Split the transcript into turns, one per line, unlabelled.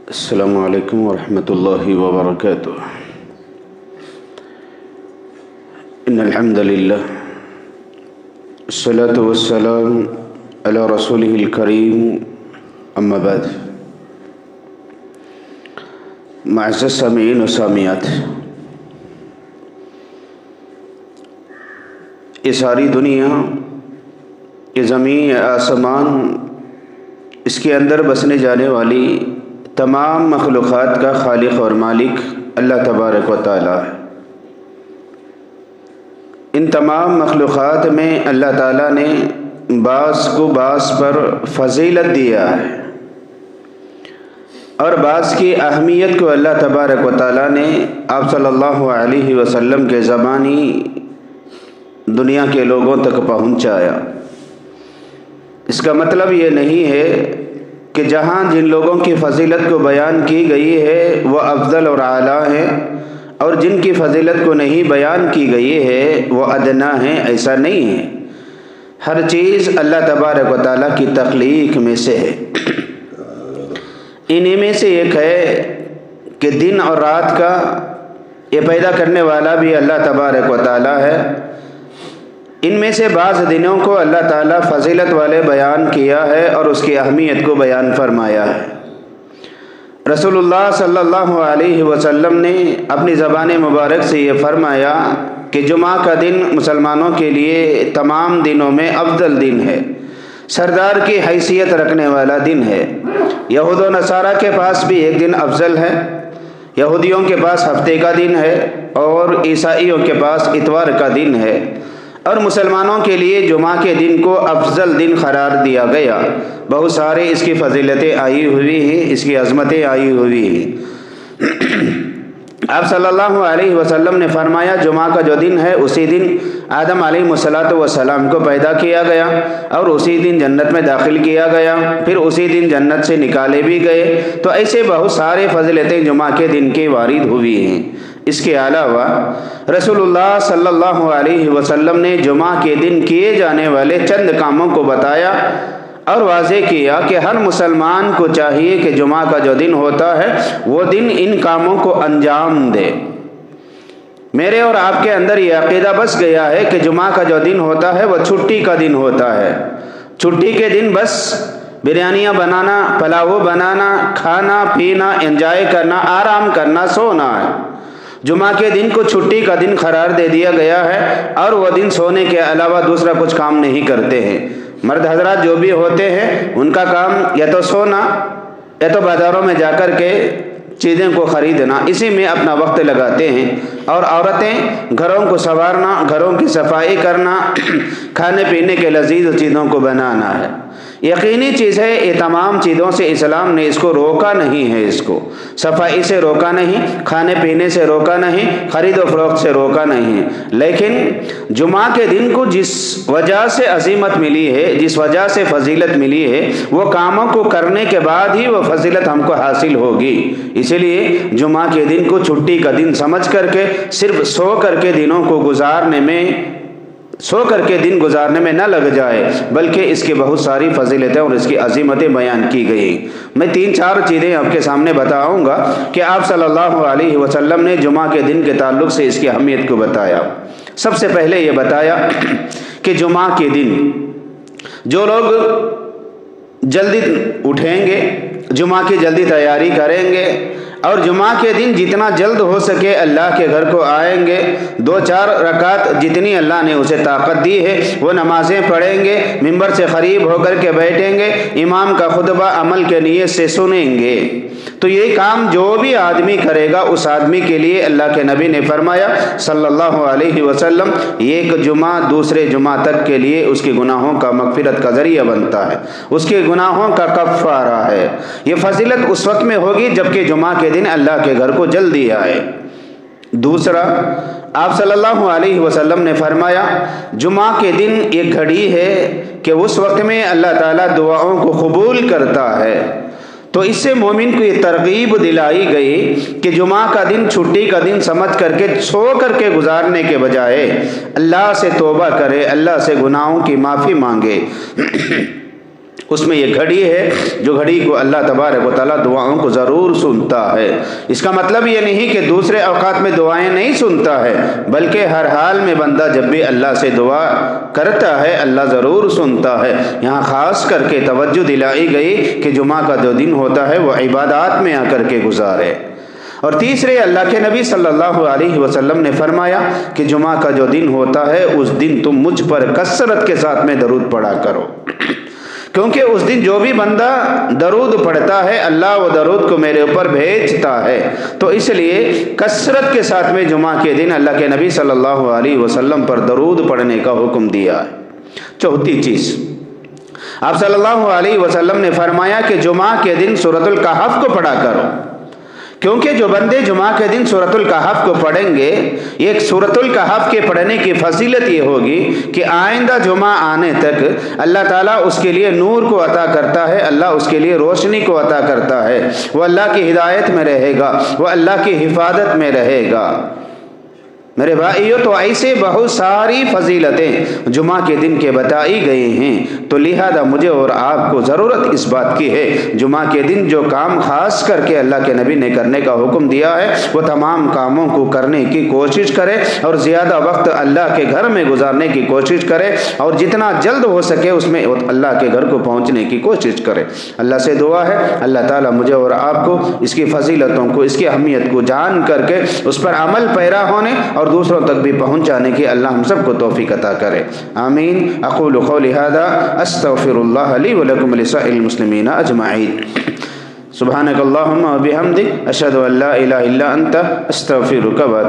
السلام علیکم ورحمۃ اللہ وبرکاتہ۔ ان الحمد للہ والصلاة والسلام علی رسولہ الکریم، اما بعد۔ معزز سامعین و سامعات، یہ ساری دنیا، یہ زمین، یہ آسمان، اس کے اندر بسنے جانے والی تمام مخلوقات کا خالق اور مالک اللہ تبارک و تعالی ہے۔ ان تمام مخلوقات میں اللہ تعالیٰ نے بعض کو بعض پر فضیلت دیا ہے، اور بعض کی اہمیت کو اللہ تبارک و تعالیٰ نے آپ صلی اللہ علیہ وسلم کے زبانی دنیا کے لوگوں تک پہنچایا۔ اس کا مطلب یہ نہیں ہے کہ جہاں جن لوگوں کی فضیلت کو بیان کی گئی ہے وہ افضل اور اعلیٰ ہیں، اور جن کی فضیلت کو نہیں بیان کی گئی ہے وہ ادنا ہیں، ایسا نہیں ہے۔ ہر چیز اللہ تبارک و تعالیٰ کی تخلیق میں سے ہے۔ انہی میں سے ایک ہے کہ دن اور رات کا یہ پیدا کرنے والا بھی اللہ تبارک و تعالیٰ ہے۔ ان میں سے بعض دنوں کو اللہ تعالیٰ فضیلت والے بیان کیا ہے اور اس کی اہمیت کو بیان فرمایا ہے۔ رسول اللہ صلی اللہ علیہ وسلم نے اپنی زبان مبارک سے یہ فرمایا کہ جمعہ کا دن مسلمانوں کے لیے تمام دنوں میں افضل دن ہے، سردار کی حیثیت رکھنے والا دن ہے۔ یہود و نصارہ کے پاس بھی ایک دن افضل ہے، یہودیوں کے پاس ہفتے کا دن ہے، اور عیسائیوں کے پاس اتوار کا دن ہے، اور مسلمانوں کے لیے جمعہ کے دن کو افضل دن قرار دیا گیا۔ بہت سارے اس کی فضیلتیں آئی ہوئی ہیں، اس کی عظمتیں آئی ہوئی ہیں۔ آپ صلی اللہ علیہ وسلم نے فرمایا جمعہ کا جو دن ہے اسی دن آدم علیہ السلام کو پیدا کیا گیا، اور اسی دن جنت میں داخل کیا گیا، پھر اسی دن جنت سے نکالے بھی گئے۔ تو ایسے بہت سارے فضیلتیں جمعہ کے دن کی وارد ہوئی ہیں۔ اس کے علاوہ رسول اللہ صلی اللہ علیہ وسلم نے جمعہ کے دن کیے جانے والے چند کاموں کو بتایا اور واضح کیا کہ ہر مسلمان کو چاہیے کہ جمعہ کا جو دن ہوتا ہے وہ دن ان کاموں کو انجام دے۔ میرے اور آپ کے اندر یہ عقیدہ بس گیا ہے کہ جمعہ کا جو دن ہوتا ہے وہ چھٹی کا دن ہوتا ہے۔ چھٹی کے دن بس بریانیاں بنانا، پلاؤ بنانا، کھانا پینا، انجوائے کرنا، آرام کرنا، سونا ہے۔ جمعہ کے دن کو چھٹی کا دن قرار دے دیا گیا ہے، اور وہ دن سونے کے علاوہ دوسرا کچھ کام نہیں کرتے ہیں۔ مرد حضرات جو بھی ہوتے ہیں ان کا کام یا تو سونا یا تو بازاروں میں جا کر کے چیزیں کو خریدنا، اسی میں اپنا وقت لگاتے ہیں، اور عورتیں گھروں کو سنوارنا، گھروں کی صفائی کرنا، کھانے پینے کے لذیذ چیزوں کو بنانا ہے۔ یقینی چیز ہے یہ تمام چیزوں سے اسلام نے اس کو روکا نہیں ہے، اس کو صفائی سے روکا نہیں، کھانے پینے سے روکا نہیں، خرید و فروخت سے روکا نہیں، لیکن جمعہ کے دن کو جس وجہ سے عظمت ملی ہے، جس وجہ سے فضیلت ملی ہے، وہ کاموں کو کرنے کے بعد ہی وہ فضیلت ہم کو حاصل ہوگی۔ اسی لیے جمعہ کے دن کو چھٹی کا دن سمجھ کر کے صرف سو کر کے دنوں کو گزارنے میں، سو کر کے دن گزارنے میں نہ لگ جائے، بلکہ اس کی بہت ساری فضیلتیں اور اس کی عظمتیں بیان کی گئی۔ میں 3-4 چیزیں آپ کے سامنے بتاؤں گا کہ آپ صلی اللہ علیہ وسلم نے جمعہ کے دن کے تعلق سے اس کی اہمیت کو بتایا۔ سب سے پہلے یہ بتایا کہ جمعہ کے دن جو لوگ جلدی اٹھیں گے، جمعہ کی جلدی تیاری کریں گے، اور جمعہ کے دن جتنا جلد ہو سکے اللہ کے گھر کو آئیں گے، 2-4 رکعت جتنی اللہ نے اسے طاقت دی ہے وہ نمازیں پڑھیں گے، ممبر سے قریب ہو کر کے بیٹھیں گے، امام کا خطبہ عمل کے نیت سے سنیں گے، تو یہ کام جو بھی آدمی کرے گا اس آدمی کے لیے اللہ کے نبی نے فرمایا صلی اللہ علیہ وسلم، ایک جمعہ دوسرے جمعہ تک کے لیے اس کے گناہوں کا مغفرت کا ذریعہ بنتا ہے، اس کے گناہوں کا کفارہ ہے۔ یہ فضیلت اس وقت میں ہوگی جبکہ جمعہ کے دن اللہ کے گھر کو جلدی آئے۔ دوسرا، آپ صلی اللہ علیہ وسلم نے فرمایا جمعہ کے دن ایک گھڑی ہے کہ اس وقت میں اللہ تعالیٰ دعاؤں کو قبول کرتا ہے۔ تو اس سے مومن کو یہ ترغیب دلائی گئی کہ جمعہ کا دن چھٹی کا دن سمجھ کر کے سو کر کے گزارنے کے بجائے اللہ سے توبہ کرے، اللہ سے گناہوں کی معافی مانگے۔ اس میں یہ گھڑی ہے جو گھڑی کو اللہ تبارک و تعالیٰ دعاؤں کو ضرور سنتا ہے۔ اس کا مطلب یہ نہیں کہ دوسرے اوقات میں دعائیں نہیں سنتا ہے، بلکہ ہر حال میں بندہ جب بھی اللہ سے دعا کرتا ہے اللہ ضرور سنتا ہے۔ یہاں خاص کر کے توجہ دلائی گئی کہ جمعہ کا جو دن ہوتا ہے وہ عبادات میں آ کر کے گزارے۔ اور تیسرے، اللہ کے نبی صلی اللہ علیہ وسلم نے فرمایا کہ جمعہ کا جو دن ہوتا ہے اس دن تم مجھ پر کثرت کے ساتھ میں درود پڑھا کرو، کیونکہ اس دن جو بھی بندہ درود پڑھتا ہے اللہ وہ درود کو میرے اوپر بھیجتا ہے۔ تو اس لیے کثرت کے ساتھ میں جمعہ کے دن اللہ کے نبی صلی اللہ علیہ وسلم پر درود پڑھنے کا حکم دیا ہے۔ چوتھی چیز، آپ صلی اللہ علیہ وسلم نے فرمایا کہ جمعہ کے دن سورۃ الکہف کو پڑھا کرو، کیونکہ جو بندے جمعہ کے دن سورۃ الکہف کو پڑھیں گے، ایک سورۃ الکہف کے پڑھنے کی فضیلت یہ ہوگی کہ آئندہ جمعہ آنے تک اللہ تعالیٰ اس کے لیے نور کو عطا کرتا ہے، اللہ اس کے لیے روشنی کو عطا کرتا ہے، وہ اللہ کی ہدایت میں رہے گا، وہ اللہ کی حفاظت میں رہے گا۔ میرے بھائیو، تو ایسے بہت ساری فضیلتیں جمعہ کے دن کے بتائی گئی ہیں، تو لہذا مجھے اور آپ کو ضرورت اس بات کی ہے جمعہ کے دن جو کام خاص کر کے اللہ کے نبی نے کرنے کا حکم دیا ہے وہ تمام کاموں کو کرنے کی کوشش کرے اور زیادہ وقت اللہ کے گھر میں گزارنے کی کوشش کرے، اور جتنا جلد ہو سکے اس میں اللہ کے گھر کو پہنچنے کی کوشش کرے۔ اللہ سے دعا ہے اللہ تعالیٰ مجھے اور آپ کو اس کی فضیلتوں کو، اس کی اہمیت کو جان کر کے اس پر عمل پیرا ہونے اور دوسروں تک بھی پہنچانے کی اللہ ہم سب کو توفیق عطا کرے، آمین۔ اقول قولی ھذا استغفر اللہ لی ولکم ولسائر المسلمین اجمعین۔ سبحانک اللہم وبحمدک اشہد ان لا الہ الا انت استغفرک و